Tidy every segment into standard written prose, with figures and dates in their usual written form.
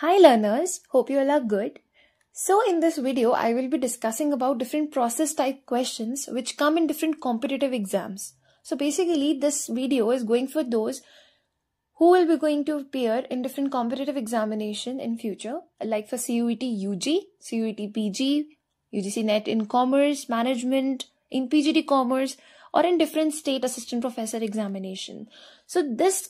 Hi learners, hope you all are good. So in this video, I will be discussing about different process type questions which come in different competitive exams. So basically this video is going for those who will be going to appear in different competitive examination in future, like for CUET UG, CUET PG, UGC NET in Commerce, Management, in PGD Commerce, or in different state assistant professor examination. So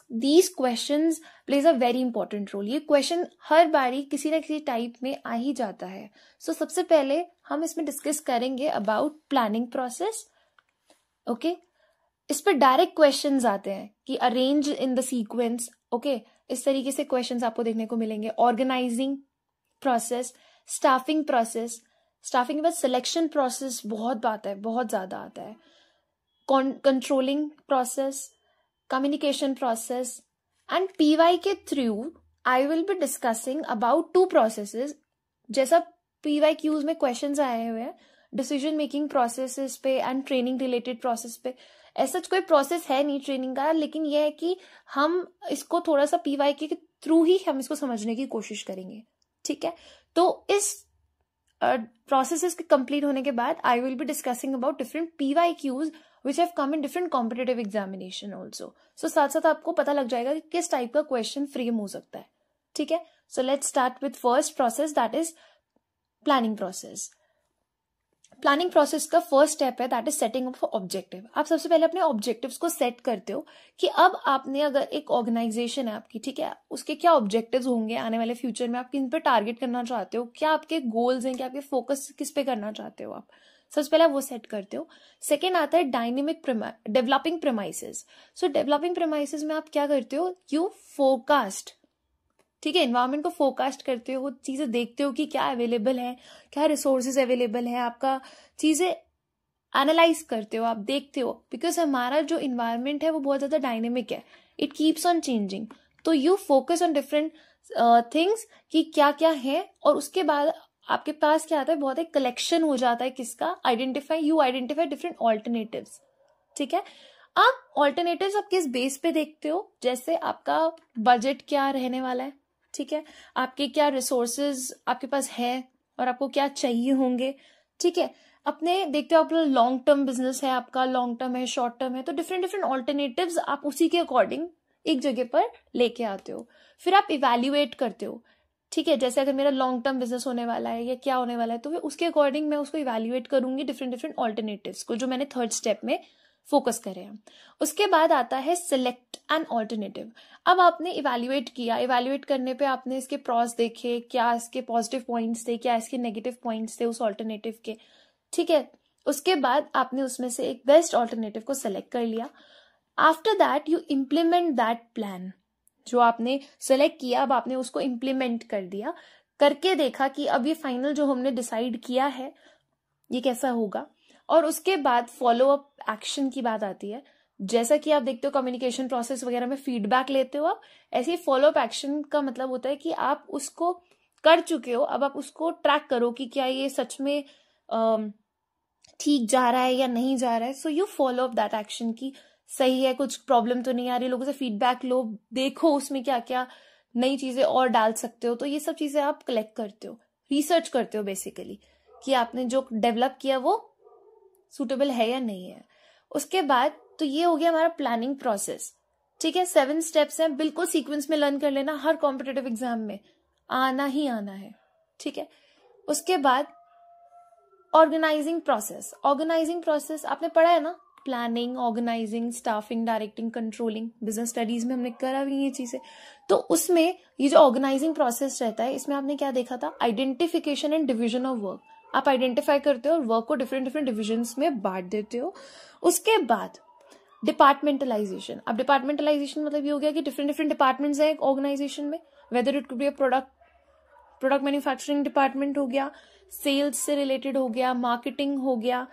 these questions plays a very important role. ये question हर बारी किसी न किसी type में आ ही जाता है. So सबसे पहले हम इसमें डिस्कस करेंगे about planning process. Okay? इस पर डायरेक्ट क्वेश्चंस आते हैं कि arrange in the sequence. Okay, इस तरीके से क्वेश्चंस आपको देखने को मिलेंगे. Organising process, staffing process, staffing के बाद सिलेक्शन प्रोसेस बहुत आता है, बहुत ज्यादा आता है. Controlling process, communication process and PY के through I will be discussing about two processes. जैसा पीवाई क्यूज में क्वेश्चंस आए हुए हैं डिसीजन मेकिंग प्रोसेसेस पे एंड ट्रेनिंग रिलेटेड प्रोसेस पे. ऐसा कोई प्रोसेस है नहीं ट्रेनिंग का, लेकिन यह है कि हम इसको थोड़ा सा पीवाई के थ्रू ही हम इसको समझने की कोशिश करेंगे. ठीक है, तो इस प्रोसेसेस के कंप्लीट होने के बाद I will be discussing about different PYQs which have come in different competitive examination also. So साथ साथ आपको पता लग जाएगा कि किस टाइप का क्वेश्चन फ्रेम हो सकता है. ठीक है, so let's start with first process, that is planning process. Planning process का फर्स्ट स्टेप है that is setting up objective. आप सबसे पहले अपने ऑब्जेक्टिव्स को सेट करते हो कि अब आपने अगर एक ऑर्गेनाइजेशन है आपकी, ठीक है, उसके क्या ऑब्जेक्टिव्स होंगे आने वाले फ्यूचर में, आप किन पे टारगेट करना चाहते हो, क्या आपके गोल्स हैं, क्या आपके फोकस किस पे करना चाहते हो आप. सबसे पहले वो सेट करते हो. सेकेंड आता है डायनेमिक डेवलपिंग प्रेमाइसेस. सो डेवलपिंग प्रेमाइसेस में आप क्या करते हो, यू फोरकास्ट. ठीक है, एनवायरमेंट को फोरकास्ट करते हो, चीजें देखते हो कि क्या अवेलेबल है, क्या रिसोर्सेज अवेलेबल है, आपका चीजें एनालाइज करते हो, आप देखते हो. बिकॉज हमारा जो इन्वायरमेंट है वो बहुत ज्यादा डायनेमिक है, इट कीप्स ऑन चेंजिंग. तो you focus on different things कि क्या क्या है, और उसके बाद आपके पास क्या आता है, बहुत एक कलेक्शन हो जाता है किसका, यू आइडेंटिफाई डिफरेंट ऑल्टरनेटिव्स. ठीक है, आप ऑल्टरनेटिव्स आप किस बेस पे देखते हो, जैसे आपका बजट क्या रहने वाला है, ठीक है, आपके क्या रिसोर्सेज आपके पास है और आपको क्या चाहिए होंगे. ठीक है, अपने देखते हो आप लॉन्ग टर्म बिजनेस है आपका, लॉन्ग टर्म है, शॉर्ट टर्म है, तो डिफरेंट डिफरेंट ऑल्टरनेटिव्स आप उसी के अकॉर्डिंग एक जगह पर लेके आते हो. फिर आप इवेल्युएट करते हो. ठीक है, जैसे अगर मेरा लॉन्ग टर्म बिजनेस होने वाला है या क्या होने वाला है, तो फिर उसके अकॉर्डिंग मैं उसको इवेल्युएट करूंगी डिफरेंट डिफरेंट ऑल्टरनेटिव्स को, जो मैंने थर्ड स्टेप में फोकस करे हैं. उसके बाद आता है सिलेक्ट एन ऑल्टरनेटिव. अब आपने इवेल्युएट किया, इवेल्युएट करने पे आपने इसके प्रॉस देखे, क्या इसके पॉजिटिव पॉइंट्स थे, क्या इसके नेगेटिव पॉइंट्स थे उस ऑल्टरनेटिव के. ठीक है, उसके बाद आपने उसमें से एक बेस्ट ऑल्टरनेटिव को सेलेक्ट कर लिया. After that you implement that plan. जो आपने सेलेक्ट किया, अब आपने उसको इम्प्लीमेंट कर दिया, करके देखा कि अब ये फाइनल जो हमने डिसाइड किया है ये कैसा होगा. और उसके बाद फॉलो अप एक्शन की बात आती है. जैसा कि आप देखते हो कम्युनिकेशन प्रोसेस वगैरह में फीडबैक लेते हो आप, ऐसे ही फॉलो अप एक्शन का मतलब होता है कि आप उसको कर चुके हो, अब आप उसको ट्रैक करो कि क्या ये सच में ठीक जा रहा है या नहीं जा रहा है. So you follow up that action की सही है, कुछ प्रॉब्लम तो नहीं आ रही, लोगों से फीडबैक लो, देखो उसमें क्या क्या नई चीजें और डाल सकते हो. तो ये सब चीजें आप कलेक्ट करते हो, रिसर्च करते हो बेसिकली कि आपने जो डेवलप किया वो सूटेबल है या नहीं है. उसके बाद तो ये हो गया हमारा प्लानिंग प्रोसेस. ठीक है, 7 स्टेप्स हैं, बिल्कुल सीक्वेंस में लर्न कर लेना, हर कॉम्पिटेटिव एग्जाम में आना ही आना है. ठीक है, उसके बाद ऑर्गेनाइजिंग प्रोसेस. ऑर्गेनाइजिंग प्रोसेस आपने पढ़ा है ना, planning, organising, staffing, directing, controlling. Business studies में हमने करा भी ये चीजें. तो उसमें ये जो ऑर्गेनाइजिंग प्रोसेस रहता है, इसमें आपने क्या देखा था, identification and division of work. आप आइडेंटिफाई करते हो और वर्क को डिफरेंट डिफरेंट डिविजन्स में बांट देते हो. उसके बाद डिपार्टमेंटलाइजेशन. अब डिपार्टमेंटलाइजेशन मतलब ये हो गया कि डिफरेंट डिफरेंट डिपार्टमेंट्स हैं एक ऑर्गेनाइजेशन में, whether it could be a product manufacturing department हो गया, सेल्स से रिलेटेड हो गया, मार्केटिंग हो गया,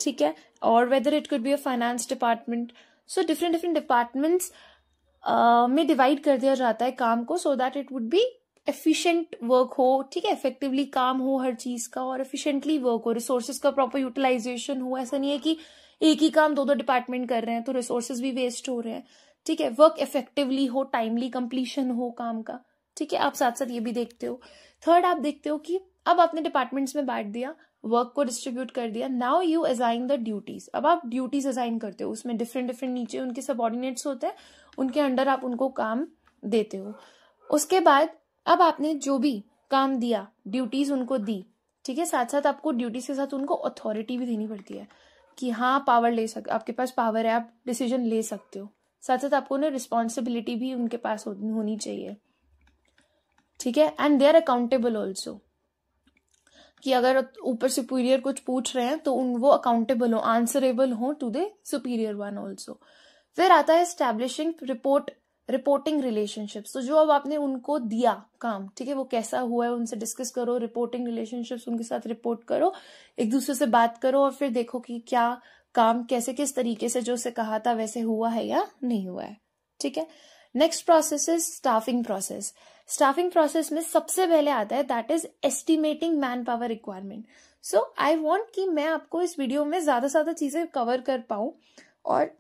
ठीक है, और whether it could be a finance department. So different different departments में डिवाइड कर दिया जाता है काम को, so that it would be efficient work हो. ठीक है, इफेक्टिवली काम हो हर चीज का और एफिशिएंटली वर्क हो, रिसोर्सेज का प्रॉपर यूटिलाइजेशन हो. ऐसा नहीं है कि एक ही काम दो डिपार्टमेंट कर रहे हैं तो रिसोर्सेज भी वेस्ट हो रहे हैं. ठीक है, वर्क इफेक्टिवली हो, टाइमली कंप्लीशन हो काम का. ठीक है, आप साथ साथ ये भी देखते हो। थर्ड आप देखते हो कि अब आपने डिपार्टमेंट्स में बांट दिया, वर्क को डिस्ट्रीब्यूट कर दिया, now you assign the duties. अब आप ड्यूटीज असाइन करते हो, उसमें डिफरेंट डिफरेंट नीचे उनके सबऑर्डिनेट्स होते हैं, उनके अंडर आप उनको काम देते हो। उसके बाद अब आपने जो भी काम दिया, ड्यूटीज उनको दी, ठीक है, साथ साथ आपको ड्यूटीज के साथ उनको अथॉरिटी भी देनी पड़ती है कि हाँ पावर ले सकते, आपके पास पावर है, आप डिसीजन ले सकते हो। साथ साथ आपको उन्हें रिस्पॉन्सिबिलिटी भी उनके पास होनी चाहिए, ठीक है। And they are accountable also, कि अगर ऊपर सुपीरियर कुछ पूछ रहे हैं तो वो अकाउंटेबल हो, आंसरेबल हो to the superior one also. फिर आता है एस्टैब्लिशिंग रिपोर्टिंग रिलेशनशिप्स। तो जो अब आपने उनको दिया काम, ठीक है, वो कैसा हुआ है उनसे डिस्कस करो, रिपोर्टिंग रिलेशनशिप्स उनके साथ रिपोर्ट करो, एक दूसरे से बात करो और फिर देखो कि क्या काम कैसे किस तरीके से जो उसे कहा था वैसे हुआ है या नहीं हुआ है, ठीक है। Next process is staffing process. Staffing process में सबसे पहले आता है that is estimating man power requirement. So I want कि मैं आपको इस वीडियो में ज्यादा से ज्यादा चीजें कवर कर पाऊं और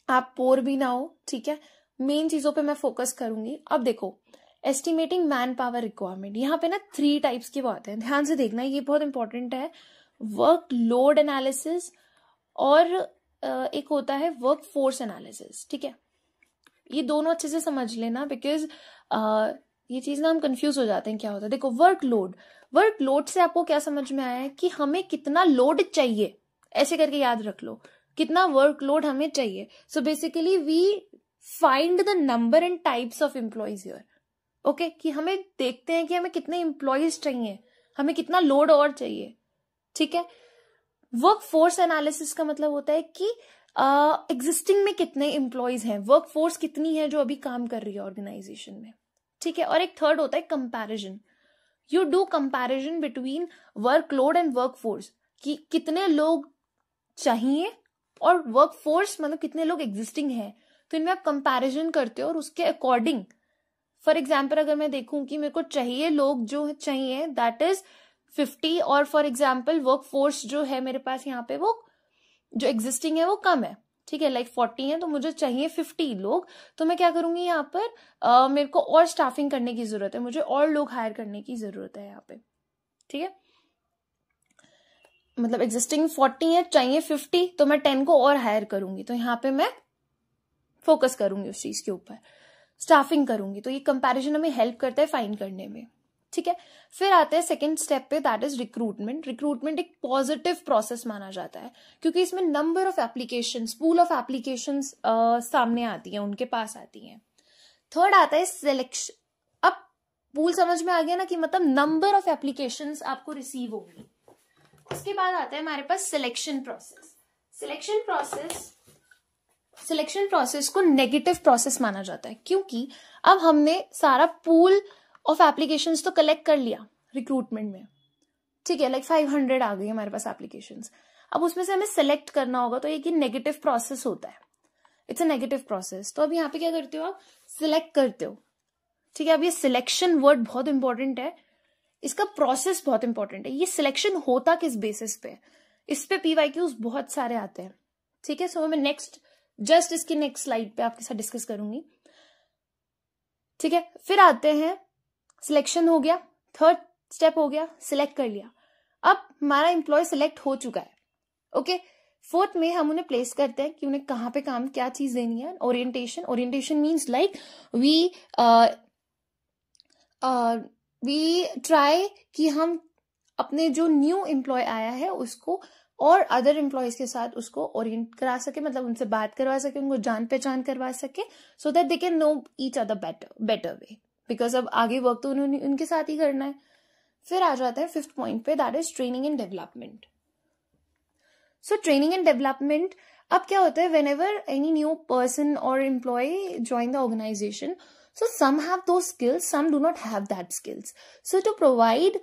आप बोर भी ना हो, ठीक है। मेन चीजों पे मैं फोकस करूंगी। अब देखो, एस्टिमेटिंग मैन पावर रिक्वायरमेंट, यहाँ पे ना 3 टाइप्स की बात है, ध्यान से देखना, ये बहुत इंपॉर्टेंट है। वर्क लोड एनालिसिस और एक होता है वर्क फोर्स एनालिसिस, ठीक है। ये दोनों अच्छे से समझ लेना, बिकॉज ये चीज ना हम कंफ्यूज हो जाते हैं क्या होता है। देखो, वर्क लोड से आपको क्या समझ में आया है कि हमें कितना लोड चाहिए, ऐसे करके याद रख लो, कितना वर्क लोड हमें चाहिए। So basically we find the number and types of employees here, okay, कि हमें देखते हैं कि हमें कितने एम्प्लॉयज चाहिए, हमें कितना लोड और चाहिए, ठीक है। वर्क फोर्स एनालिसिस का मतलब होता है कि एग्जिस्टिंग में कितने एम्प्लॉयज हैं, वर्क फोर्स कितनी है जो अभी काम कर रही है ऑर्गेनाइजेशन में, ठीक है। और एक थर्ड होता है comparison. You do comparison between workload and work force, कि कितने लोग चाहिए और वर्क फोर्स मतलब कितने लोग एग्जिस्टिंग है, तो इनमें आप कंपैरिजन करते हो और उसके अकॉर्डिंग, फॉर एग्जाम्पल अगर मैं देखूं कि मेरे को चाहिए लोग जो चाहिए दैट इज 50 और फॉर एग्जाम्पल वर्क फोर्स जो है मेरे पास यहाँ पे वो जो एग्जिस्टिंग है वो कम है, ठीक है, लाइक 40 है, तो मुझे चाहिए 50 लोग, तो मैं क्या करूंगी यहाँ पर मेरे को और स्टाफिंग करने की जरूरत है, मुझे और लोग हायर करने की जरूरत है यहाँ पे, ठीक है। मतलब एग्जिस्टिंग 40 है, चाहिए 50, तो मैं 10 को और हायर करूंगी, तो यहाँ पे मैं फोकस करूंगी उस चीज के ऊपर, स्टाफिंग करूंगी। तो ये कंपैरिजन हमें हेल्प करता है फाइंड करने में, ठीक है। फिर आते हैं सेकंड स्टेप पे, दैट इज रिक्रूटमेंट। रिक्रूटमेंट एक पॉजिटिव प्रोसेस माना जाता है क्योंकि इसमें number of applications, pool of applications सामने आती हैं, उनके पास आती हैं। थर्ड आता है सिलेक्शन। अब पूल समझ में आ गया ना, कि मतलब नंबर ऑफ एप्लीकेशंस आपको रिसीव होगी। उसके बाद आता है हमारे पास सिलेक्शन प्रोसेस। सिलेक्शन प्रोसेस को नेगेटिव प्रोसेस माना जाता है क्योंकि अब हमने सारा पूल ऑफ एप्लीकेशंस तो कलेक्ट कर लिया रिक्रूटमेंट में, ठीक है, लाइक 500 आ गई हमारे पास एप्लीकेशंस। अब उसमें से हमें सेलेक्ट करना होगा, तो एक नेगेटिव प्रोसेस होता है, इट्स अ नेगेटिव प्रोसेस। तो अब यहाँ पे क्या करते हो, आप सिलेक्ट करते हो, ठीक है। अब ये सिलेक्शन वर्ड बहुत इंपॉर्टेंट है, इसका प्रोसेस बहुत इंपॉर्टेंट है। ये सिलेक्शन होता किस बेसिस पे, इस पे PYQs बहुत सारे आते हैं, ठीक है। सो मैं इसकी नेक्स्ट स्लाइड पे आपके साथ डिस्कस करूंगी, ठीक है। फिर आते हैं, सिलेक्शन हो गया, थर्ड स्टेप हो गया, सिलेक्ट कर लिया। अब हमारा एम्प्लॉय सिलेक्ट हो चुका है, ओके। फोर्थ में हम उन्हें प्लेस करते हैं कि उन्हें कहाँ पे काम, क्या चीज देनी है। Orientation means like we try कि हम अपने जो न्यू एम्प्लॉय आया है उसको और अदर एम्प्लॉयज के साथ उसको ओरिएंट करा सके, मतलब उनसे बात करवा सके, उनको जान पहचान करवा सके, so that they can know each other better way, because अब आगे वर्क तो उन्होंने उनके साथ ही करना है। फिर आ जाता है 5th पॉइंट पे, that is training and development. So training and development, अब क्या होता है, whenever any new person और employee join the organisation, so some have those skills, some do not have that skills. So to provide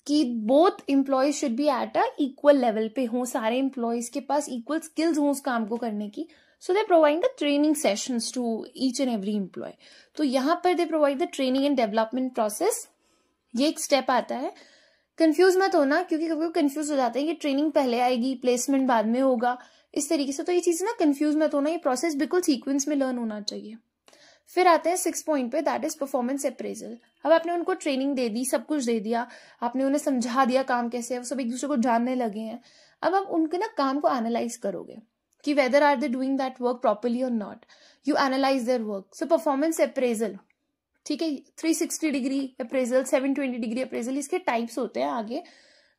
कि both employees should be at a equal level पे हो, सारे employees के पास equal skills हो उस काम को करने की, so they provide the training sessions to each and every employee। तो यहाँ पर they provide the training and development process। ये एक स्टेप आता है, कंफ्यूज मत होना क्योंकि कभी कंफ्यूज हो जाते हैं कि ट्रेनिंग पहले आएगी प्लेसमेंट बाद में होगा, इस तरीके से। तो ये चीज ना कंफ्यूज मत होना, ये प्रोसेस बिल्कुल सीक्वेंस में लर्न होना चाहिए। फिर आते हैं 6 पॉइंट पे, दैट इज परफॉर्मेंस अप्रेजल। अब आपने उनको ट्रेनिंग दे दी, सब कुछ दे दिया, आपने उन्हें समझा दिया काम कैसे है, वो सब एक दूसरे को जानने लगे हैं। अब आप उनके ना काम को एनालाइज करोगे कि whether are they doing that work properly और not, you analyse their work. So performance appraisal, ठीक है, 360 डिग्री अप्रेजल, 720 डिग्री अप्रेजल, इसके टाइप्स होते हैं। आगे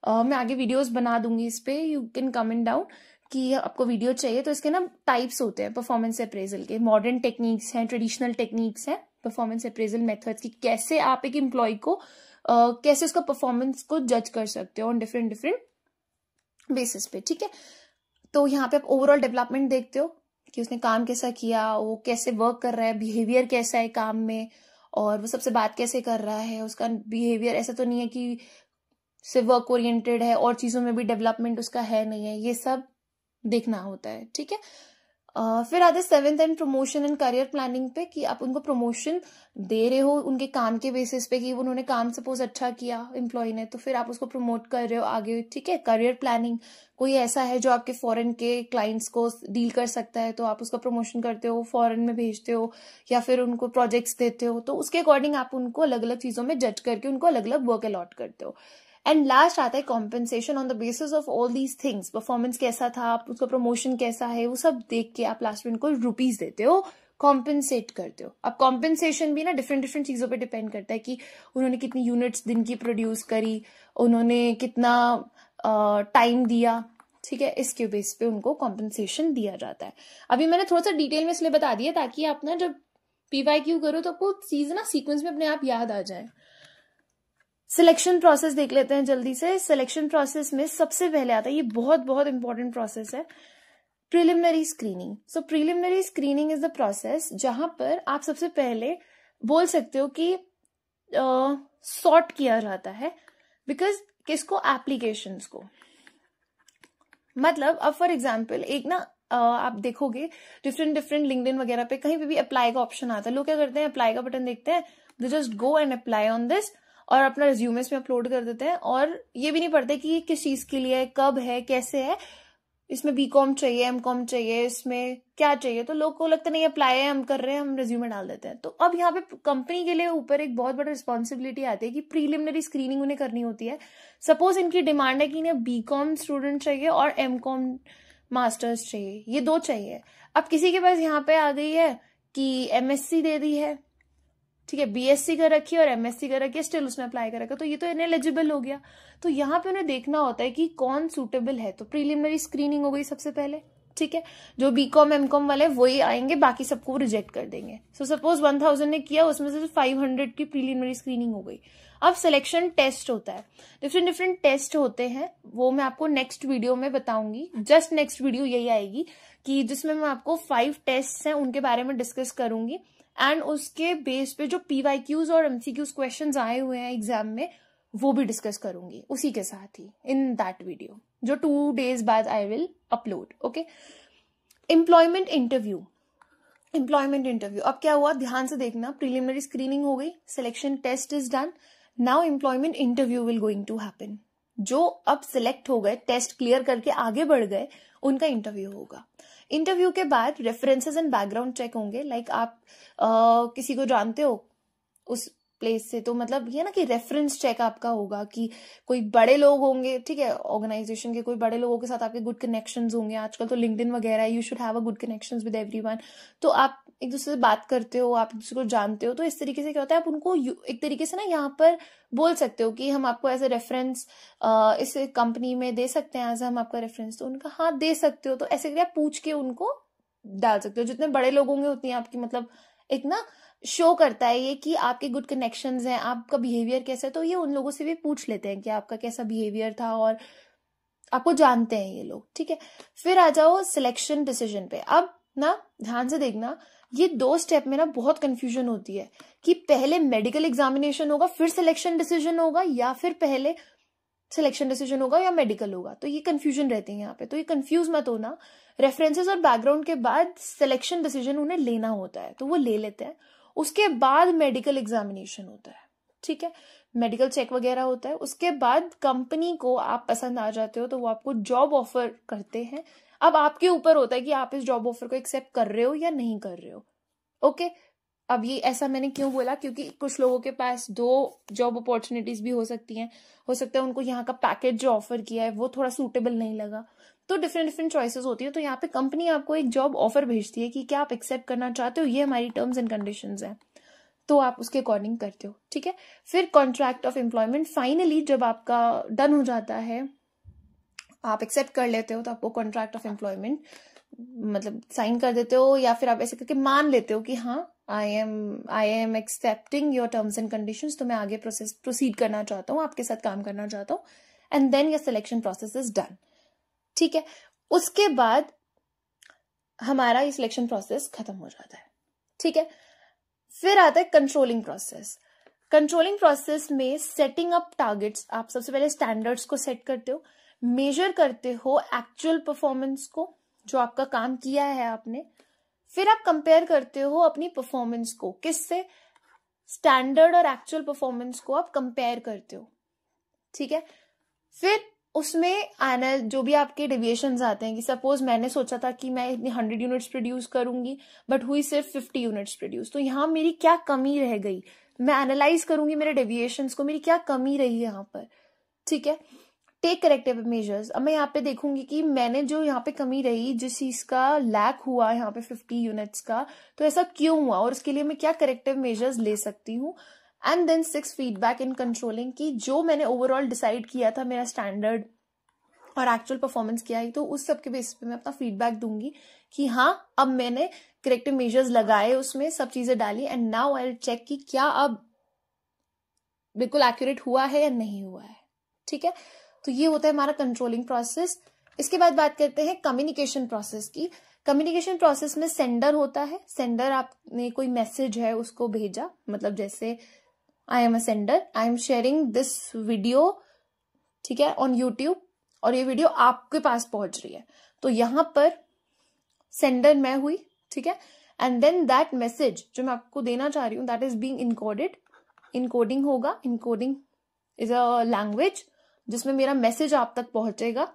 मैं आगे वीडियोस बना दूंगी इस पे, यू कैन कमेंट डाउन कि आपको वीडियो चाहिए। तो इसके ना टाइप्स होते हैं परफॉर्मेंस अप्रेजल के, मॉडर्न टेक्निक्स हैं, ट्रेडिशनल टेक्निक्स हैं परफॉर्मेंस अप्रेजल मेथड्स की, कैसे आप एक एम्प्लॉय को कैसे उसका परफॉर्मेंस को जज कर सकते हो ऑन डिफरेंट डिफरेंट बेसिस पे, ठीक है। तो यहाँ पे आप ओवरऑल डेवलपमेंट देखते हो कि उसने काम कैसा किया, वो कैसे वर्क कर रहा है, बिहेवियर कैसा है काम में, और वो सबसे बात कैसे कर रहा है, उसका बिहेवियर ऐसा तो नहीं है कि सिर्फ वर्क ओरिएंटेड है और चीजों में भी डेवलपमेंट उसका है नहीं है, ये सब देखना होता है, ठीक है। फिर आते 7th and promotion and career planning पे, कि आप उनको प्रमोशन दे रहे हो उनके काम के बेसिस पे, कि उन्होंने काम सपोज अच्छा किया एम्प्लॉय ने, तो फिर आप उसको प्रमोट कर रहे हो आगे, ठीक है। करियर प्लानिंग, कोई ऐसा है जो आपके फॉरेन के क्लाइंट्स को डील कर सकता है, तो आप उसका प्रमोशन करते हो, फॉरेन में भेजते हो या फिर उनको प्रोजेक्ट्स देते हो, तो उसके अकॉर्डिंग आप उनको अलग अलग चीजों में जज करके उनको अलग अलग वर्क अलॉट करते हो। एंड लास्ट आता है compensation on the basis of all these things, performance कैसा था, आप उसका प्रमोशन कैसा है, वो सब देख के आप लास्ट में उनको रुपीज देते हो, कॉम्पेंसेट करते हो। अब कॉम्पेंसेशन भी ना डिफरेंट डिफरेंट चीजों पे डिपेंड करता है कि उन्होंने कितनी यूनिट्स दिन की प्रोड्यूस करी, उन्होंने कितना टाइम दिया, ठीक है, इसके बेस पे उनको कॉम्पेंसेशन दिया जाता है। अभी मैंने थोड़ा सा डिटेल में इसलिए बता दिया ताकि आप ना जब PYQ करो तो आपको चीज ना सीक्वेंस में अपने आप याद आ जाए। सिलेक्शन प्रोसेस देख लेते हैं जल्दी से। सिलेक्शन प्रोसेस में सबसे पहले आता है, ये बहुत बहुत इंपॉर्टेंट प्रोसेस है, preliminary screening. So preliminary screening is the process जहां पर आप सबसे पहले बोल सकते हो कि सॉर्ट किया जाता है, बिकॉज किसको, एप्लीकेशंस को। मतलब अब फॉर एग्जाम्पल एक ना आप देखोगे डिफरेंट डिफरेंट लिंक्डइन वगैरह पे कहीं पे भी अप्लाई का ऑप्शन आता है, लोग क्या करते हैं, अप्लाई का बटन देखते हैं, they just go and apply on this, और अपना रिज्यूमेस में अपलोड कर देते हैं, और ये भी नहीं पढ़ते कि ये किस चीज के लिए है, कब है, कैसे है, इसमें BCom चाहिए, MCom चाहिए, इसमें क्या चाहिए। तो लोग को लगता नहीं अप्लाई है, हम कर रहे हैं, हम रिज्यूमे डाल देते हैं। तो अब यहाँ पे कंपनी के लिए ऊपर एक बहुत बड़ा रिस्पॉन्सिबिलिटी आती है कि प्रीलिमिनरी स्क्रीनिंग उन्हें करनी होती है। सपोज इनकी डिमांड है कि इन्हें BCom स्टूडेंट चाहिए और MCom मास्टर्स चाहिए, ये 2 चाहिए। अब किसी के पास यहाँ पे आ गई है कि MSc दे दी है, ठीक है, BSc कर रखी है और MSc कर रखी है, स्टिल उसने अप्लाई कर रखा, तो ये तो इनएलिजिबल हो गया। तो यहाँ पे उन्हें देखना होता है कि कौन सूटेबल है। तो प्रीलिमिनरी स्क्रीनिंग हो गई सबसे पहले, ठीक है, जो BCom MCom वाले वही आएंगे, बाकी सबको रिजेक्ट कर देंगे। सो सपोज 1000 ने किया, उसमें से 500 की प्रीलिमिनरी स्क्रीनिंग हो गई। अब सिलेक्शन टेस्ट होता है, डिफरेंट डिफरेंट टेस्ट होते हैं, वो मैं आपको नेक्स्ट वीडियो में बताऊंगी। जस्ट नेक्स्ट वीडियो यही आएगी कि जिसमें मैं आपको 5 टेस्ट हैं उनके बारे में डिस्कस करूंगी, एंड उसके बेस पे जो PYQs और MCQs क्वेश्चंस आए हुए हैं एग्जाम में वो भी डिस्कस करूंगी उसी के साथ ही इन दैट वीडियो, जो 2 days बाद I will upload. Okay, employment interview. Employment interview अब क्या हुआ, ध्यान से देखना। प्रीलिमिनरी स्क्रीनिंग हो गई, selection test is done, now employment interview will going to happen. जो अब सिलेक्ट हो गए, टेस्ट क्लियर करके आगे बढ़ गए, उनका इंटरव्यू होगा। इंटरव्यू के बाद रेफरेंसेस एंड बैकग्राउंड चेक होंगे। लाइक आप किसी को जानते हो उस प्लेस से, तो मतलब ये ना कि रेफरेंस चेक आपका होगा कि कोई बड़े लोग होंगे, ठीक है, ऑर्गेनाइजेशन के कोई बड़े लोगों के साथ आपके गुड कनेक्शंस होंगे। आजकल तो लिंक्डइन वगैरह, you should have a good connections with everyone. तो आप एक दूसरे से बात करते हो, आप एक दूसरे को जानते हो, तो इस तरीके से क्या होता है, आप उनको एक तरीके से ना यहाँ पर बोल सकते हो कि हम आपको एज ए रेफरेंस इस कंपनी में दे सकते हैं, एज हम आपका रेफरेंस। तो उनका हाँ दे सकते हो, तो ऐसे करके आप पूछ के उनको डाल सकते हो। जितने बड़े लोग होंगे उतनी आपकी मतलब एक ना शो करता है ये कि आपके गुड कनेक्शंस हैं, आपका बिहेवियर कैसा है। तो ये उन लोगों से भी पूछ लेते हैं कि आपका कैसा बिहेवियर था, और आपको जानते हैं ये लोग, ठीक है। फिर आ जाओ सिलेक्शन डिसीजन पे। अब ना ध्यान से देखना, ये 2 स्टेप में ना बहुत कंफ्यूजन होती है कि पहले मेडिकल एग्जामिनेशन होगा फिर सिलेक्शन डिसीजन होगा, या फिर पहले सिलेक्शन डिसीजन होगा या मेडिकल होगा। तो ये कंफ्यूजन रहते हैं यहाँ पे, तो ये कंफ्यूज मत होना। रेफरेंसेस और बैकग्राउंड के बाद सिलेक्शन डिसीजन उन्हें लेना होता है, तो वो ले लेते हैं। उसके बाद मेडिकल एग्जामिनेशन होता है, ठीक है, मेडिकल चेक वगैरह होता है। उसके बाद कंपनी को आप पसंद आ जाते हो तो वो आपको जॉब ऑफर करते हैं। अब आपके ऊपर होता है कि आप इस जॉब ऑफर को एक्सेप्ट कर रहे हो या नहीं कर रहे हो। ओके, अब ये ऐसा मैंने क्यों बोला, क्योंकि कुछ लोगों के पास 2 जॉब अपॉर्चुनिटीज भी हो सकती हैं, हो सकता है उनको यहाँ का पैकेज जो ऑफर किया है वो थोड़ा सूटेबल नहीं लगा, तो डिफरेंट डिफरेंट चॉइसेस होती है। तो यहाँ पे कंपनी आपको एक जॉब ऑफर भेजती है कि क्या आप एक्सेप्ट करना चाहते हो, ये हमारी टर्म्स एंड कंडीशंस हैं, तो आप उसके अकॉर्डिंग करते हो, ठीक है। फिर कॉन्ट्रैक्ट ऑफ एम्प्लॉयमेंट, फाइनली जब आपका डन हो जाता है, आप एक्सेप्ट कर लेते हो, तो आपको कॉन्ट्रैक्ट ऑफ एम्प्लॉयमेंट मतलब साइन कर देते हो, या फिर आप ऐसे करके मान लेते हो कि हाँ I am accepting your terms and conditions, तो मैं आगे प्रोसीड करना चाहता हूँ, आपके साथ काम करना चाहता हूँ, and then your selection process is done, ठीक है। उसके बाद हमारा ये सिलेक्शन प्रोसेस खत्म हो जाता है, ठीक है। फिर आता है कंट्रोलिंग प्रोसेस। कंट्रोलिंग प्रोसेस में सेटिंग अप टारगेट्स, आप सबसे पहले स्टैंडर्ड्स को सेट करते हो, मेजर करते हो एक्चुअल परफॉर्मेंस को, जो आपका काम किया है आपने, फिर आप कंपेयर करते हो अपनी परफॉर्मेंस को, किससे, स्टैंडर्ड और एक्चुअल परफॉर्मेंस को आप कंपेयर करते हो, ठीक है। फिर उसमें आना जो भी आपके डेविएशंस आते हैं, कि सपोज मैंने सोचा था कि मैं इतनी 100 यूनिट्स प्रोड्यूस करूंगी, बट हुई सिर्फ 50 यूनिट्स प्रोड्यूस, तो यहाँ मेरी क्या कमी रह गई, मैं एनालाइज करूंगी मेरे डेविएशंस को, मेरी क्या कमी रही है यहाँ पर, ठीक है। टेक करेक्टिव मेजर्स, अब मैं यहाँ पे देखूंगी कि मैंने जो यहाँ पे कमी रही, जिस चीज का लैक हुआ यहाँ पे 50 यूनिट्स का, तो ऐसा क्यों हुआ और उसके लिए मैं क्या करेक्टिव मेजर्स ले सकती हूँ। And then 6 feedback in controlling, की जो मैंने ओवरऑल डिसाइड किया था मेरा स्टैंडर्ड और एक्चुअल परफॉर्मेंस क्या है, तो उस सब के बेसिस पे मैं अपना फीडबैक दूंगी कि हाँ अब मैंने करेक्टिव मेजर्स लगाए, उसमें सब चीजें डाली, and now I will check कि क्या अब बिल्कुल एक्यूरेट हुआ है या नहीं हुआ है, ठीक है। तो ये होता है हमारा कंट्रोलिंग प्रोसेस। इसके बाद बात करते हैं कम्युनिकेशन प्रोसेस की। कम्युनिकेशन प्रोसेस में सेंडर होता है, सेंडर आपने कोई मैसेज है उसको भेजा, मतलब जैसे I am a sender, I am sharing this video, ठीक है, ऑन यूट्यूब, और ये वीडियो आपके पास पहुंच रही है, तो यहां पर सेंडर मैं हुई, ठीक है। एंड देन दैट मैसेज जो मैं आपको देना चाह रही हूँ, that is being encoded, encoding होगा, इनकोडिंग इज अ लैंग्वेज जिसमें मेरा मैसेज आप तक पहुंचेगा।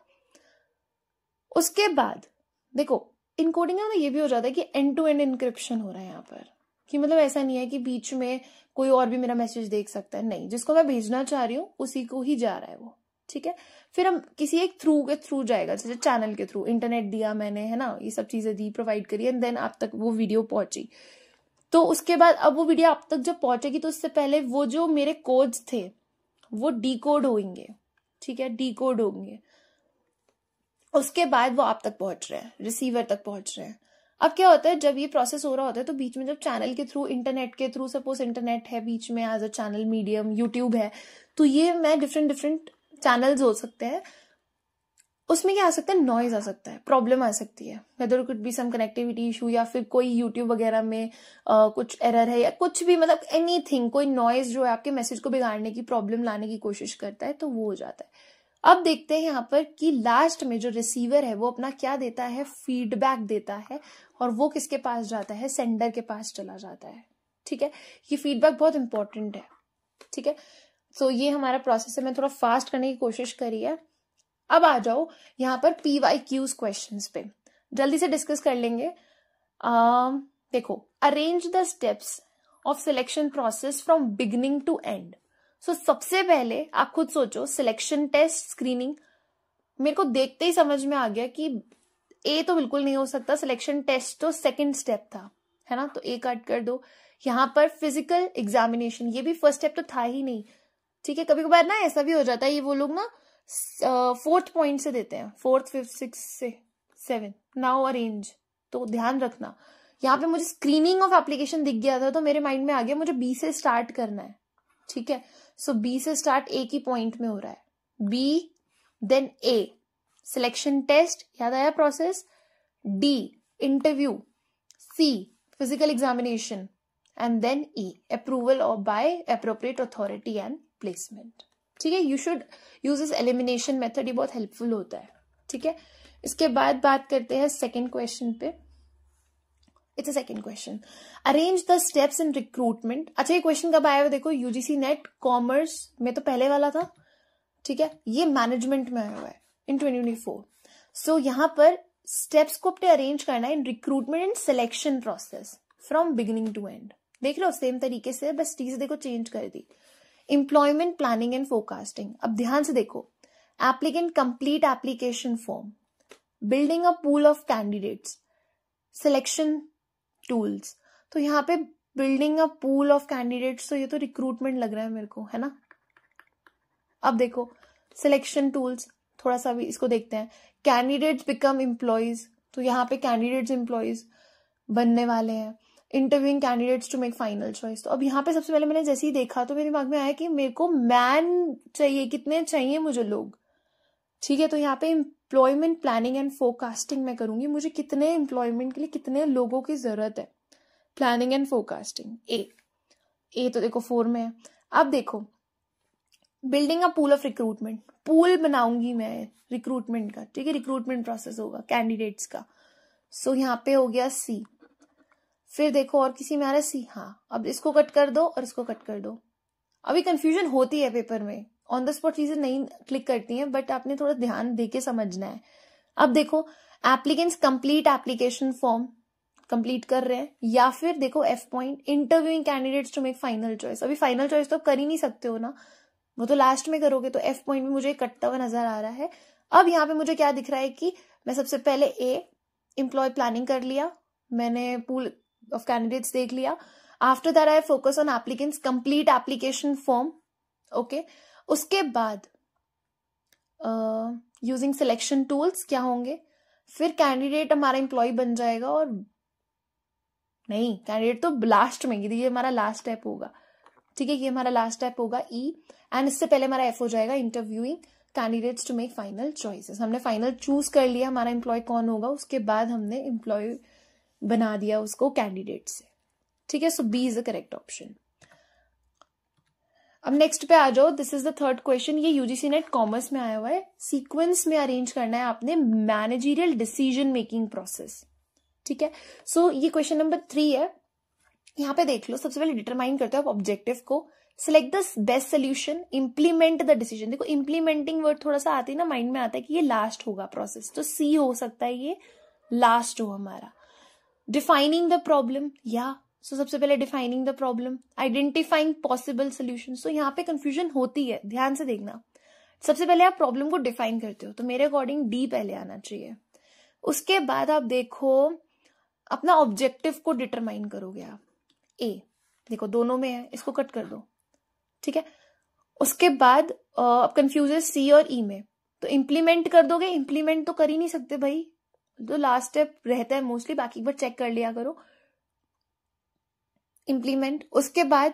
उसके बाद देखो इनकोडिंग में ये भी हो जाता है कि एंड टू एंड इनक्रिप्शन हो रहा है यहाँ पर, कि मतलब ऐसा नहीं है कि बीच में कोई और भी मेरा मैसेज देख सकता है, नहीं, जिसको मैं भेजना चाह रही हूँ उसी को ही जा रहा है वो, ठीक है। फिर हम किसी एक थ्रू के थ्रू जाएगा, जैसे चैनल के थ्रू, इंटरनेट दिया मैंने, है ना, ये सब चीजें दी, प्रोवाइड करी, एंड देन आप तक वो वीडियो पहुंची। तो उसके बाद अब वो वीडियो आप तक जब पहुंचेगी, तो उससे पहले वो जो मेरे कोड्स थे वो डीकोड होंगे, ठीक है, डीकोड होंगे, उसके बाद वो आप तक पहुंच रहे हैं, रिसीवर तक पहुंच रहे हैं। अब क्या होता है, जब ये प्रोसेस हो रहा होता है, तो बीच में जब चैनल के थ्रू, इंटरनेट के थ्रू, सपोज इंटरनेट है बीच में as a channel medium, YouTube है, तो ये मैं डिफरेंट डिफरेंट चैनल्स हो सकते हैं, उसमें क्या आ सकता है, नॉइज आ सकता है, प्रॉब्लम आ सकती है, whether could be some connectivity issue, या फिर कोई यूट्यूब वगैरह में कुछ एरर है, या कुछ भी, मतलब एनीथिंग, कोई नॉइज जो है आपके मैसेज को बिगाड़ने की, प्रॉब्लम लाने की कोशिश करता है, तो वो हो जाता है। अब देखते हैं यहाँ पर कि लास्ट में जो रिसीवर है वो अपना क्या देता है, फीडबैक देता है, और वो किसके पास जाता है, सेंडर के पास चला जाता है, ठीक है। ये फीडबैक बहुत इंपॉर्टेंट है, ठीक है। तो ये हमारा प्रोसेस है, मैं थोड़ा फास्ट करने की कोशिश करी है। अब आ जाओ यहाँ पर PYQs क्वेश्चंस पे, जल्दी से डिस्कस कर लेंगे। देखो, arrange the steps of selection process from beginning to end. So सबसे पहले आप खुद सोचो, सिलेक्शन टेस्ट, स्क्रीनिंग, मेरे को देखते ही समझ में आ गया कि ए तो बिल्कुल नहीं हो सकता, सिलेक्शन टेस्ट तो सेकंड स्टेप था, है ना, तो ए कट कर दो। यहाँ पर फिजिकल एग्जामिनेशन, ये भी फर्स्ट स्टेप तो था ही नहीं, ठीक है। कभी कभार ना ऐसा भी हो जाता है, ये वो लोग ना 4th पॉइंट से देते हैं, 4th 5th 6th से 7, नाउ अरेंज, तो ध्यान रखना। यहाँ पे मुझे स्क्रीनिंग ऑफ एप्लीकेशन दिख गया था, तो मेरे माइंड में आ गया मुझे बी से स्टार्ट करना है, ठीक है। सो बी से स्टार्ट ए की पॉइंट में हो रहा है, B then A, selection test, याद आया process, D interview, C physical examination, and then E approval और by appropriate authority and placement, ठीक है। You should use this elimination method, ये बहुत हेल्पफुल होता है, ठीक है। इसके बाद बात करते हैं सेकेंड क्वेश्चन पे। It's a second question, arrange the steps in recruitment. अच्छा, ये क्वेश्चन कब आया हुआ देखो, यूजीसी नेट कॉमर्स में तो पहले वाला था, ठीक है, ये मैनेजमेंट में आया हुआ है इन 2024। सो यहाँ पर स्टेप्स को अपने अरेंज करना है in recruitment and selection process from beginning to end, देख रहे हो, सेम तरीके से बस चीज देखो चेंज कर दी। एम्प्लॉयमेंट प्लानिंग एंड फोरकास्टिंग, अब ध्यान से देखो, applicant complete application form, building a pool of candidates, selection tools. तो यहाँ पे building a pool of candidates, तो ये तो रिक्रूटमेंट लग रहा है मेरे को, है ना। अब देखो सिलेक्शन टूल्स, थोड़ा सा भी इसको देखते हैं। कैंडिडेट्स बिकम एम्प्लॉयज, तो यहाँ पे कैंडिडेट्स एम्प्लॉयज बनने वाले हैं। Interviewing candidates to make final choice, तो अब यहाँ पे सबसे पहले मैंने जैसे ही देखा तो मेरे दिमाग में आया कि मेरे को मैन चाहिए, कितने चाहिए मुझे लोग, ठीक है। तो यहाँ पे एम्प्लॉयमेंट प्लानिंग एंड फोरकास्टिंग मैं करूंगी, मुझे कितने एम्प्लॉयमेंट के लिए कितने लोगों की जरूरत है, प्लानिंग एंड फोरकास्टिंग। ए तो देखो 4 में है। अब देखो building a pool of recruitment, pool बनाऊंगी मैं रिक्रूटमेंट का, ठीक है, रिक्रूटमेंट प्रोसेस होगा कैंडिडेट्स का। सो यहाँ पे हो गया सी। फिर देखो और किसी में आ रहा है सी, हाँ। अब इसको कट कर दो और इसको कट कर दो। अभी कंफ्यूजन होती है पेपर में, ऑन द स्पॉट चीजें नहीं क्लिक करती हैं, बट आपने थोड़ा ध्यान देके समझना है। अब देखो applicants complete application form, complete कर रहे हैं, या फिर देखो F point, interviewing candidates to make final choice. अभी फाइनल चॉइस तो आप कर ही नहीं सकते हो ना, वो तो लास्ट में करोगे। तो एफ पॉइंट में मुझे कटता हुआ नजर आ रहा है। अब यहाँ पे मुझे क्या दिख रहा है कि मैं सबसे पहले एम्प्लॉय प्लानिंग कर लिया, मैंने पूल ऑफ कैंडिडेट्स देख लिया। After that I focus on applicants complete application form, okay. उसके बाद यूजिंग सिलेक्शन टूल्स क्या होंगे, फिर कैंडिडेट हमारा एम्प्लॉय बन जाएगा, और नहीं कैंडिडेट तो लास्ट में, ये हमारा लास्ट स्टेप होगा, ठीक है, ये हमारा लास्ट स्टेप होगा ई। एंड इससे पहले हमारा एफ हो जाएगा interviewing candidates to make final choices. हमने फाइनल चूज कर लिया हमारा एम्प्लॉय कौन होगा, उसके बाद हमने एम्प्लॉय बना दिया उसको कैंडिडेट से, ठीक है। So B is the correct option. अब नेक्स्ट पे आ जाओ, this is the third question, ये यूजीसी नेट कॉमर्स में आया हुआ है। सीक्वेंस में अरेंज करना है आपने मैनेजरियल डिसीजन मेकिंग प्रोसेस, ठीक है। सो ये क्वेश्चन नंबर 3 है। यहाँ पे देख लो, सबसे पहले डिटरमाइन करते हो आप ऑब्जेक्टिव को, select the best solution, implement the decision. देखो इंप्लीमेंटिंग वर्ड थोड़ा सा आते ही ना माइंड में आता है कि ये लास्ट होगा प्रोसेस, तो सी हो सकता है ये लास्ट हो हमारा। डिफाइनिंग द प्रॉब्लम, या सो सबसे पहले defining the problem, identifying possible solution. So यहाँ पे कंफ्यूजन होती है, ध्यान से देखना। सबसे पहले आप प्रॉब्लम को डिफाइन करते हो, तो मेरे अकॉर्डिंग डी पहले आना चाहिए। उसके बाद आप देखो अपना ऑब्जेक्टिव को डिटरमाइन करोगे आप, ए देखो दोनों में है, इसको कट कर दो, ठीक है। उसके बाद अब कंफ्यूज है सी और ई में, तो इम्प्लीमेंट कर दोगे, इम्प्लीमेंट तो कर ही नहीं सकते भाई, तो लास्ट स्टेप रहता है मोस्टली, बाकी एक बार चेक कर लिया करो, इम्प्लीमेंट। उसके बाद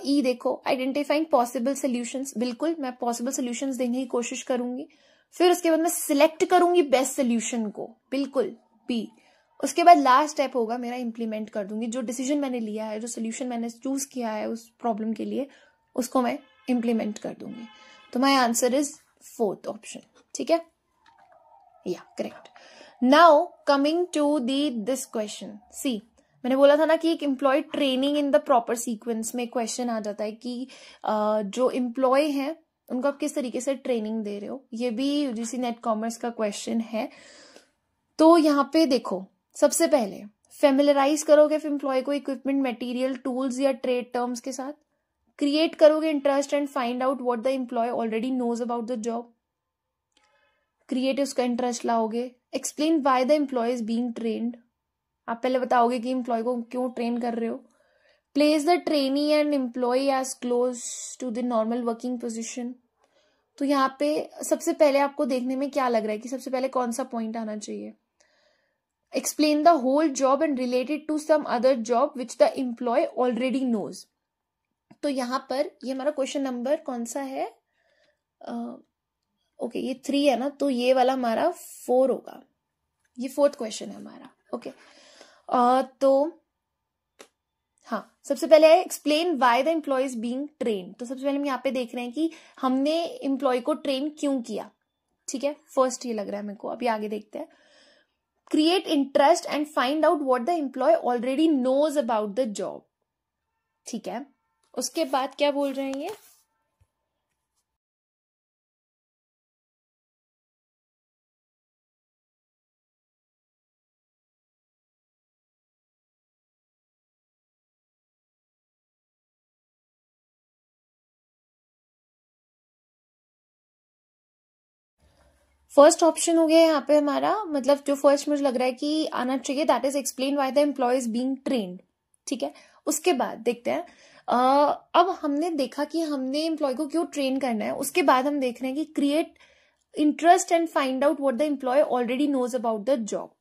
ई देखो आइडेंटिफाइंग पॉसिबल सोल्यूशंस, बिल्कुल मैं पॉसिबल सोल्यूशंस देने की कोशिश करूंगी। फिर उसके बाद मैं सिलेक्ट करूंगी बेस्ट सोल्यूशन को, बिल्कुल बी। उसके बाद लास्ट स्टेप होगा मेरा इम्प्लीमेंट कर दूंगी, जो डिसीजन मैंने लिया है, जो सोल्यूशन मैंने चूज किया है उस प्रॉब्लम के लिए, उसको मैं इम्प्लीमेंट कर दूंगी। तो my answer is 4th option, ठीक है, या correct. Now coming to this question, C मैंने बोला था ना कि एक employee training in the proper sequence में क्वेश्चन आ जाता है कि जो एम्प्लॉय है उनको आप किस तरीके से ट्रेनिंग दे रहे हो, ये भी यूजीसी नेट कॉमर्स का क्वेश्चन है। तो यहाँ पे देखो सबसे पहले फेमिलराइज करोगे एम्प्लॉय को इक्विपमेंट, मटेरियल, टूल्स या ट्रेड टर्म्स के साथ। क्रिएट करोगे interest and find out what the employee already knows about the job, create उसका इंटरेस्ट लाओगे। Explain why the employee is being trained, आप पहले बताओगे कि एम्प्लॉय को क्यों ट्रेन कर रहे हो। Place the trainee and employee as close to the normal working position. तो यहाँ पे सबसे पहले आपको देखने में क्या लग रहा है कि सबसे पहले कौन सा पॉइंट आना चाहिए। Explain the whole job and related to some other job which the employee already knows. तो यहाँ पर ये हमारा क्वेश्चन नंबर कौन सा है, ओके ये 3 है ना, तो ये वाला हमारा 4 होगा, ये 4th क्वेश्चन है हमारा, ओके। तो हाँ सबसे पहले है explain why the employee is being train. तो सबसे पहले हम यहाँ पे देख रहे हैं कि हमने एम्प्लॉय को ट्रेन क्यों किया, ठीक है, फर्स्ट ये लग रहा है मेरे को। अभी आगे देखते हैं। Create interest and find out what the employee already knows about the job, ठीक है। उसके बाद क्या बोल रहे हैं ये, फर्स्ट ऑप्शन हो गया यहाँ पे हमारा, मतलब जो फर्स्ट मुझे लग रहा है कि आना चाहिए, that is explain why the employee is being trained. ठीक है, उसके बाद देखते हैं अब हमने देखा कि हमने एम्प्लॉय को क्यों ट्रेन करना है, उसके बाद हम देख रहे हैं कि create interest and find out what the employee already knows about the job.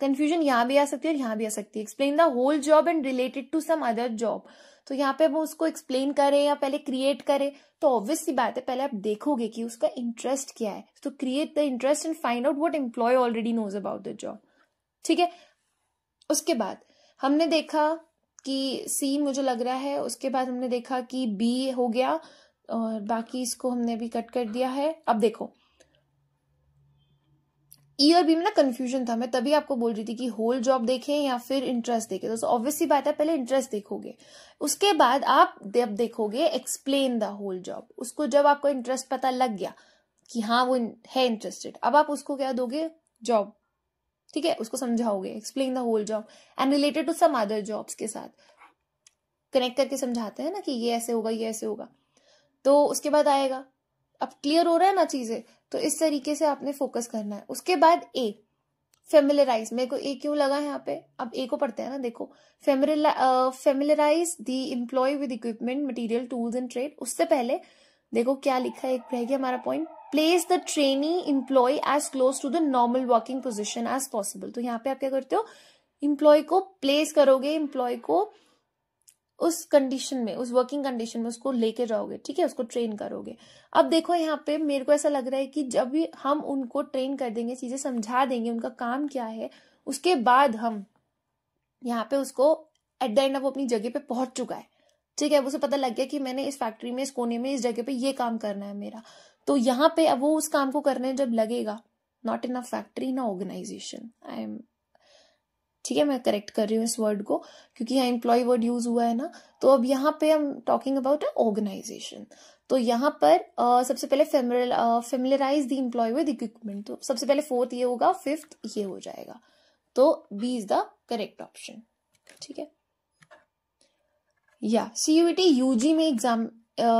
Confusion यहाँ भी आ सकती है और यहाँ भी आ सकती है। Explain the whole job and related to some other job, तो यहाँ पे वो उसको एक्सप्लेन करे या पहले क्रिएट करे, तो ऑब्वियस सी बात है पहले आप देखोगे कि उसका इंटरेस्ट क्या है, तो create the interest and find out what employee already knows about the job. ठीक है, उसके बाद हमने देखा कि सी मुझे लग रहा है, उसके बाद हमने देखा कि बी हो गया और बाकी इसको हमने भी कट कर दिया है। अब देखो ई और बी में ना कंफ्यूजन था, मैं तभी आपको बोल रही थी कि होल जॉब देखें या फिर इंटरेस्ट देखें, तो ऑब्वियस सी बात है पहले इंटरेस्ट देखोगे, उसके बाद आप जब देखोगे एक्सप्लेन द होल जॉब। उसको जब आपको इंटरेस्ट पता लग गया कि हाँ वो है इंटरेस्टेड, अब आप उसको क्या दोगे, जॉब। ठीक है, उसको समझाओगे, explain the whole job and related to some other jobs के साथ कनेक्ट करके समझाते हैं ना कि ये ऐसे होगा ये ऐसे होगा, तो उसके बाद आएगा। अब क्लियर हो रहा है ना चीजें, तो इस तरीके से आपने फोकस करना है। उसके बाद ए फेमिलराइज, मेरे को ए क्यों लगा यहाँ पे, अब ए को पढ़ते हैं ना। देखो familiarise the employee with equipment material tools and trade. उससे पहले देखो क्या लिखा है, एक रह गया हमारा point, place the trainee employee as close to the normal working position as possible. तो यहाँ पे आप क्या करते हो, एम्प्लॉय को प्लेस करोगे, एम्प्लॉय को उस कंडीशन में, उस वर्किंग कंडीशन में उसको लेके जाओगे। ठीक है, उसको ट्रेन करोगे। अब देखो यहाँ पे मेरे को ऐसा लग रहा है कि जब भी हम उनको ट्रेन कर देंगे, चीजें समझा देंगे, उनका काम क्या है, उसके बाद हम यहाँ पे उसको एट द एंड वो अपनी जगह पे पहुंच चुका है। ठीक है, उसे पता लग गया कि मैंने इस फैक्ट्री में, इस कोने में, इस जगह पे ये काम करना है मेरा, तो यहाँ पे अब वो उस काम को करने जब लगेगा, नॉट इन अ फैक्ट्री ना ऑर्गेनाइजेशन, आई एम, ठीक है मैं करेक्ट कर रही हूँ इस वर्ड को क्योंकि यहाँ एम्प्लॉय वर्ड यूज हुआ है ना, तो अब यहाँ पे हम टॉकिंग अबाउट ऑर्गेनाइजेशन। तो यहाँ पर सबसे पहले familiarise the employee with equipment, तो सबसे पहले फोर्थ ये होगा, फिफ्थ ये हो जाएगा, तो B is the correct option. ठीक है, या सीयूईटी यूजी में एग्जाम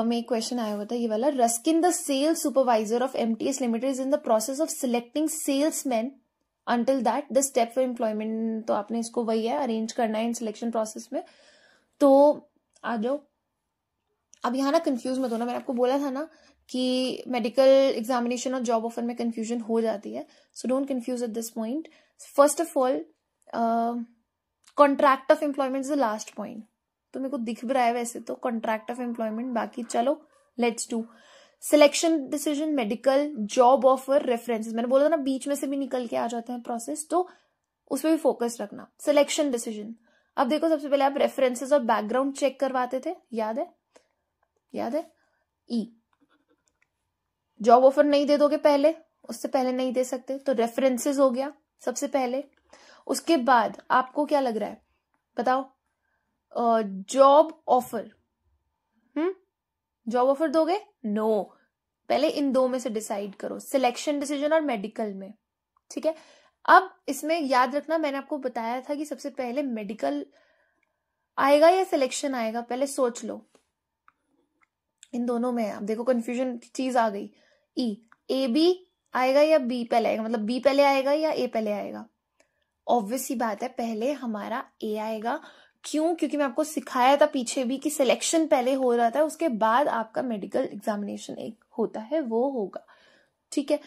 में क्वेश्चन आया हुआ था ये वाला, Ruskin the sales supervisor of MTS limited is in the process of selecting salesman until that the step for employment. तो आपने इसको वही है, अरेंज करना है इन सिलेक्शन प्रोसेस में। तो आ जाओ, अब यहाँ ना कंफ्यूज मत होना, मैंने आपको बोला था ना कि मेडिकल एग्जामिनेशन और जॉब ऑफर में कंफ्यूजन हो जाती है, so don't confuse at this point. First of all contract of employment is the last point, तो मेरे को दिख भी रहा है वैसे तो कॉन्ट्रैक्ट ऑफ एम्प्लॉयमेंट, बाकी चलो let's do. Selection decision, medical, job offer, references, मैंने बोला था ना बीच में से भी निकल के आ जाते हैं प्रोसेस, तो उसमें भी फोकस रखना। सिलेक्शन डिसीजन, अब देखो सबसे पहले आप रेफरेंसेस और बैकग्राउंड चेक करवाते थे, याद है, याद है। ई जॉब ऑफर नहीं दे दोगे पहले, उससे पहले नहीं दे सकते, तो रेफरेंसेस हो गया सबसे पहले। उसके बाद आपको क्या लग रहा है बताओ, जॉब ऑफर, जॉब ऑफर दोगे, नो, पहले इन दो में से डिसाइड करो, सिलेक्शन डिसीजन और मेडिकल में। ठीक है, अब इसमें याद रखना मैंने आपको बताया था कि सबसे पहले मेडिकल आएगा या सिलेक्शन आएगा, पहले सोच लो, इन दोनों में। अब देखो कंफ्यूजन चीज आ गई, ई ए बी आएगा या बी पहले आएगा, मतलब बी पहले आएगा या ए पहले आएगा। ऑब्वियस सी बात है पहले हमारा ए आएगा, क्यों, क्योंकि मैं आपको सिखाया था पीछे भी कि सिलेक्शन पहले हो रहा था, उसके बाद आपका मेडिकल एग्जामिनेशन एक होता है वो होगा। ठीक है,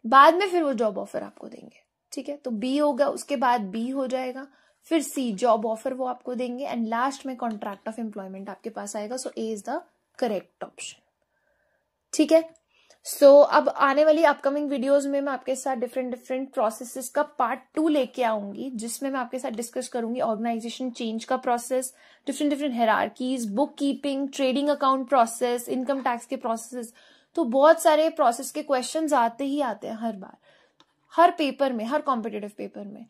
बाद में फिर वो जॉब ऑफर आपको देंगे। ठीक है, तो बी होगा, उसके बाद बी हो जाएगा, फिर सी जॉब ऑफर वो आपको देंगे, एंड लास्ट में कॉन्ट्रैक्ट ऑफ एम्प्लॉयमेंट आपके पास आएगा। सो ए इज द करेक्ट ऑप्शन। ठीक है, सो अब आने वाली अपकमिंग वीडियोस में मैं आपके साथ डिफरेंट प्रोसेसेस का पार्ट 2 लेके आऊंगी, जिसमें मैं आपके साथ डिस्कस करूंगी ऑर्गेनाइजेशन चेंज का process, different hierarchies, book keeping, trading account process, income tax के प्रोसेस। तो बहुत सारे प्रोसेस के क्वेश्चंस आते ही आते हैं हर बार, हर पेपर में, हर कॉम्पिटिटिव पेपर में।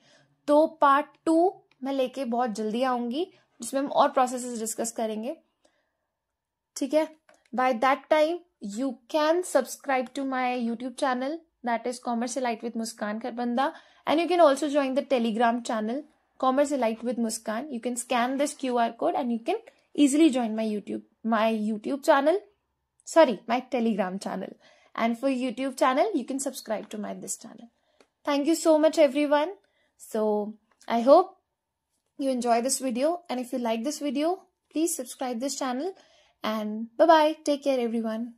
तो पार्ट 2 मैं लेके बहुत जल्दी आऊंगी, जिसमें हम और प्रोसेसेस डिस्कस करेंगे। ठीक है, by that time you can subscribe to my YouTube channel, that is Commerce Elite with Muskan Kharbanda, and you can also join the Telegram channel Commerce Elite with Muskan. You can scan this QR code and you can easily join my YouTube channel, sorry, my Telegram channel, And for YouTube channel, you can subscribe to this channel. Thank you so much, everyone. So I hope you enjoy this video, and if you like this video, please subscribe this channel, and bye bye. Take care, everyone.